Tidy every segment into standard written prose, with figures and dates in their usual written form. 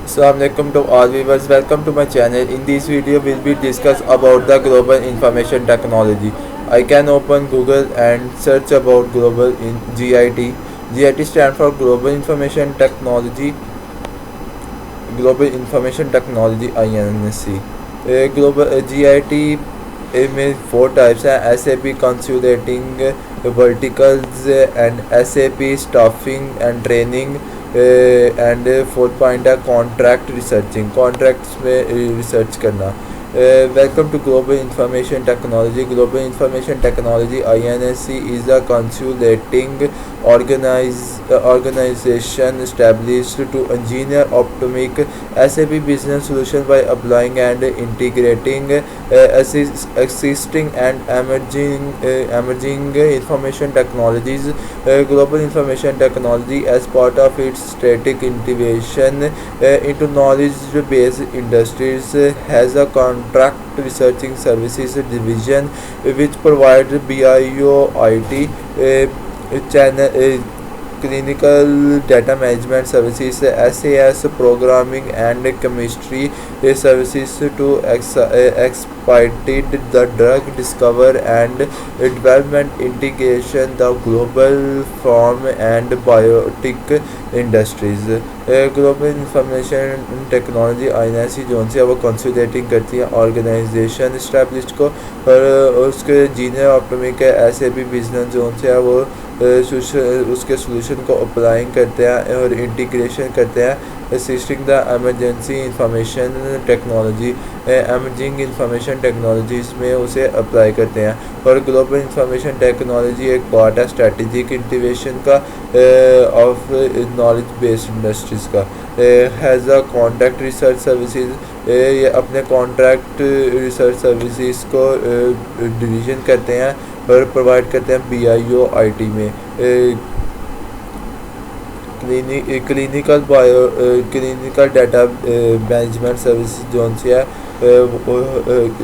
Assalamualaikum to all viewers. Welcome to my channel. In this video, we'll be discuss about the global information technology. I can open Google and search about global in GIT. GIT stand for Global Information Technology. Global Information Technology (INC). Global GIT में 4 types हैं: SAP Consulting Verticals and SAP Staffing and Training. And 4th point है contract researching, contracts में research करना। Welcome to global information technology. Global information technology INSC is a consulting organization established to engineer optimize SAP business solution by applying and integrating existing and emerging information technologies. Global information technology as part of its strategic integration into knowledge-based industries has a contract researching services division which provides BIO-IT channel clinical data management services, SAS programming and chemistry services to expedite the drug discovery and development integration the global farm and biotic industries. Global information technology INSC जो है वो consulting करती है organisation established को, और उसके जीनियर ऑप्टोमिक SAP business जो है वो उसके सोल्यूशन को अप्लाइंग करते हैं और इंटीग्रेशन करते हैं, assisting the emergency information technology emerging information technologies में उसे अप्लाई करते हैं। और ग्लोबल इंफॉर्मेशन टेक्नोलॉजी एक पार्ट है स्ट्रेटेजिक इंटीग्रेशन का ऑफ नॉलेज बेस्ड इंडस्ट्रीज़ का। Has a contract research services, ये अपने कॉन्ट्रैक्ट रिसर्च सर्विसेज को डिवीज़न करते हैं और प्रोवाइड करते हैं BIO-IT में। क्लिनिकल डाटा मैनेजमेंट सर्विसेज जो है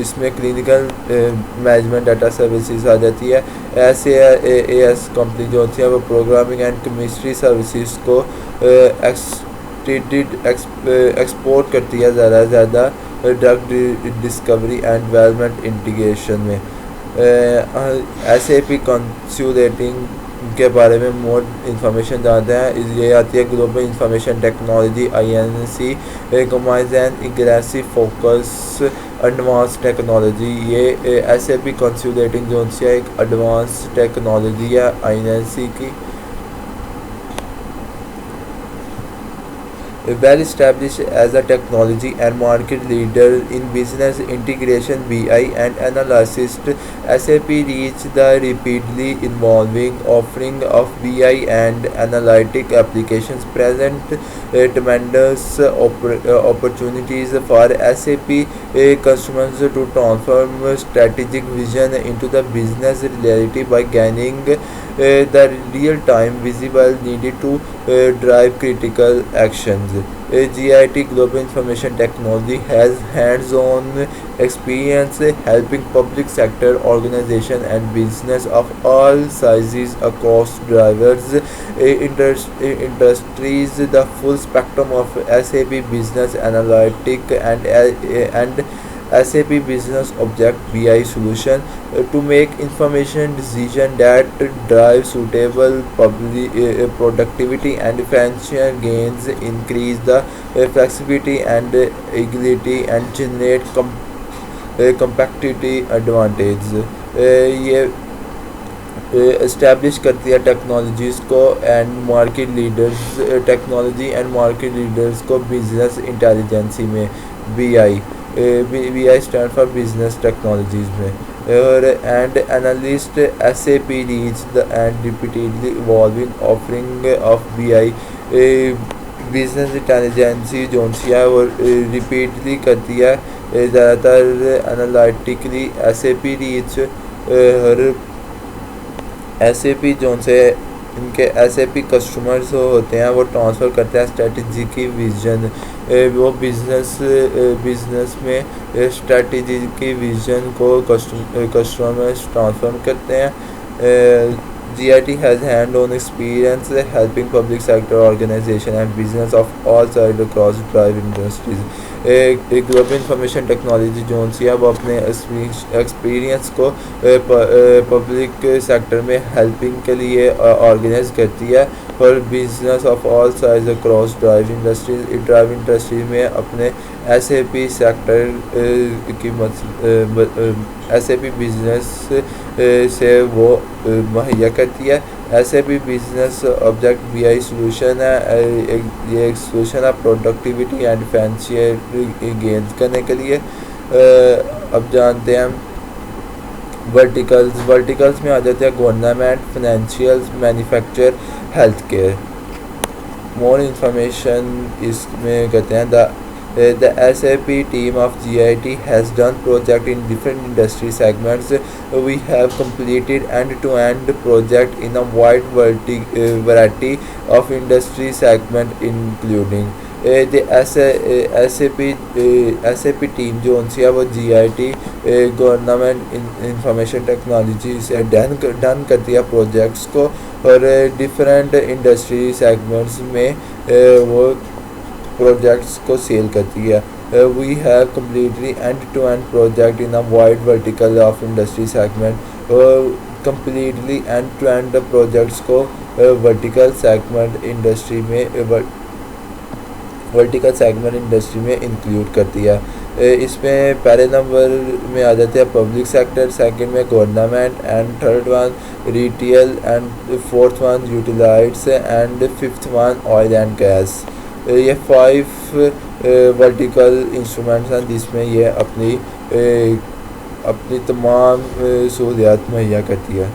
इसमें क्लिनिकल मैनेजमेंट डाटा सर्विसेज आ जाती है। SAS कंपनी जो है वो प्रोग्रामिंग एंड केमिस्ट्री सर्विसेज को एक्सपोर्ट करती है ज़्यादा से ज़्यादा drug discovery and development integration में। SAP कंसल्टिंग के बारे में मोर इंफॉर्मेशन जानते हैं। ये आती है ग्लोबल इंफॉर्मेशन टेक्नोलॉजी INSC कमाइज and aggressive focus advance technology. ये SAP कंसल्टिंग जो है एक एडवांस टेक्नोलॉजी है INSC की। Well established as a technology and market leader in business integration BI and analysis, SAP reached the rapidly evolving offering of BI and analytic applications present tremendous opportunities for SAP customers to transform strategic vision into the business reality by gaining the real-time visible needed to drive critical actions. GIT Global Information Technology has hands-on experience helping public sector organizations and business of all sizes across diverse industries the full spectrum of SAP business analytic and SAP Business Object BI solution to make information decision that drive suitable productivity and financial gains, increase the flexibility and agility and generate competitive advantage। ये establish करती है technologies को and market leaders technology and market leaders को business intelligence में BI stand for business technologies में। और and analyst SAP reach the end repeatedly evolving offering of BI business intelligence जो है वो रिपीटली करती है ज़्यादातर एनालिटिकली। SAP रीच और SAP जो से इनके SAP कस्टमर्स होते हैं वो ट्रांसफ़र करते हैं स्ट्रेटजी की विज़न, वो बिज़नेस में स्ट्रेटजी की विज़न को कस्टमर्स ट्रांसफर करते हैं। GIT has hand-on experience helping public sector organization and business of all sides across drive industries. एक ग्लोबल इंफॉर्मेशन टेक्नोलॉजी जो सी है वो अपने एक्सपीरियंस को पब्लिक सेक्टर में हेल्पिंग के लिए ऑर्गेनाइज करती है for business of all size across drive industry में अपने SAP सेक्टर की SAP बिजनेस से वो मुहैया करती है। SAP business object BI solution है, ये एक सोल्यूशन है प्रोडक्टिविटी एंड फाइनेंशियल गेन्स करने के लिए। अब जानते हैं वर्टिकल्स में आ जाते हैं government, financial, manufacture, health care. More information इसमें कहते हैं the SAP team of GIT has done project in different industry segments. We have completed end-to-end project in a wide variety of industry segment including the SAP team जो उनसे है वो GIT government information technology से done करती है projects को और different industry segments में वो प्रोजेक्ट्स को सेल करती है। We have completely end to end project in a wide vertical of industry segment. Completely end to end projects को वर्टिकल सेगमेंट इंडस्ट्री में इंक्लूड करती है। इसमें पहले नंबर में आ जाते हैं पब्लिक सेक्टर, सेकंड में government and third one retail and fourth one utilities and fifth one oil and gas. ये 5 वर्टिकल इंस्ट्रूमेंट्स हैं जिसमें ये अपनी तमाम सहूलियात मुहैया करती है।